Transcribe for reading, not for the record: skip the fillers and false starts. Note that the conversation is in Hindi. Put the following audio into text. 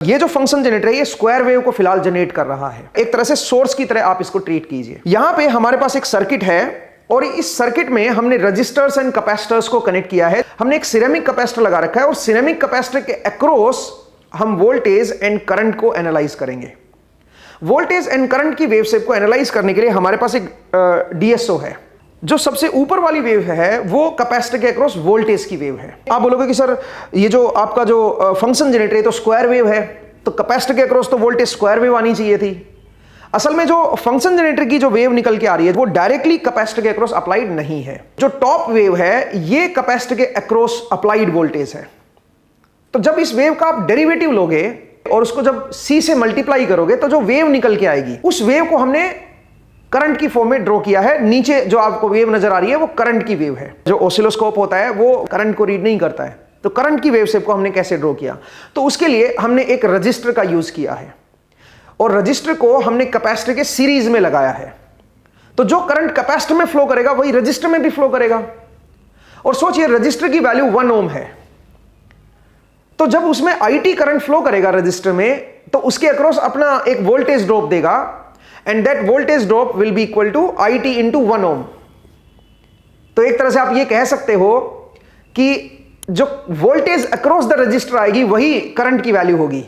ये जो फंक्शन जनरेटर है ये स्क्वायर वेव को फिलहाल जनरेट कर रहा है, एक तरह से सोर्स की तरह आप इसको ट्रीट कीजिए। यहां पे हमारे पास एक सर्किट है और इस सर्किट में हमने रजिस्टर्स एंड कैपेसिटर्स को कनेक्ट किया है। हमने एक सिरेमिक कैपेसिटर लगा रखा है और सिरेमिक कैपेसिटर के अक्रॉस हम वोल्टेज एंड करंट को एनालाइज करेंगे। वोल्टेज एंड करंट की वेव शेप को एनालाइज करने के लिए हमारे पास एक डीएसओ है। जो सबसे ऊपर वाली वेव है वो कैपेसिटर के अक्रॉस वोल्टेज की वेव है। आप बोलोगे कि सर ये जो आपका जो फंक्शन जनरेटर है तो स्क्वायर वेव है, तो कैपेसिटर के अक्रॉस तो वोल्टेज स्क्वायर वेव आनी चाहिए थी। असल में जो फंक्शन जनरेटर की जो वेव निकल के आ रही है वो डायरेक्टली कैपेसिटर के अक्रॉस अप्लाइड नहीं है। जो टॉप वेव है ये कैपेसिटर के अक्रॉस अप्लाइड वोल्टेज है। तो जब इस वेव का आप डेरिवेटिव लोगे और उसको जब C से मल्टीप्लाई करोगे तो जो वेव निकल के आएगी उस वेव को हमने करंट की फॉर्म में ड्रॉ किया है। नीचे जो आपको वेव नजर आ रही है वो करंट की वेव है। जो ऑसिलोस्कोप होता है वो करंट को रीड नहीं करता है, तो करंट की वेव शेप को हमने कैसे ड्रॉ किया, तो उसके लिए हमने एक रजिस्टर का यूज किया है और रजिस्टर को हमने कैपेसिटर के सीरीज में लगाया है। तो जो करंट कैपेसिटर में फ्लो करेगा वही रजिस्टर में भी फ्लो करेगा। और सोचिए रजिस्टर की वैल्यू 1 ओम है, तो जब उसमें IT करंट फ्लो करेगा रजिस्टर में तो उसके अक्रॉस अपना एक वोल्टेज ड्रॉप देगा and that voltage drop will be equal to IT into 1 ohm. तो एक तरह से आप ये कह सकते हो कि जो वोल्टेज अक्रॉस द रजिस्टर आएगी वही करंट की वैल्यू होगी।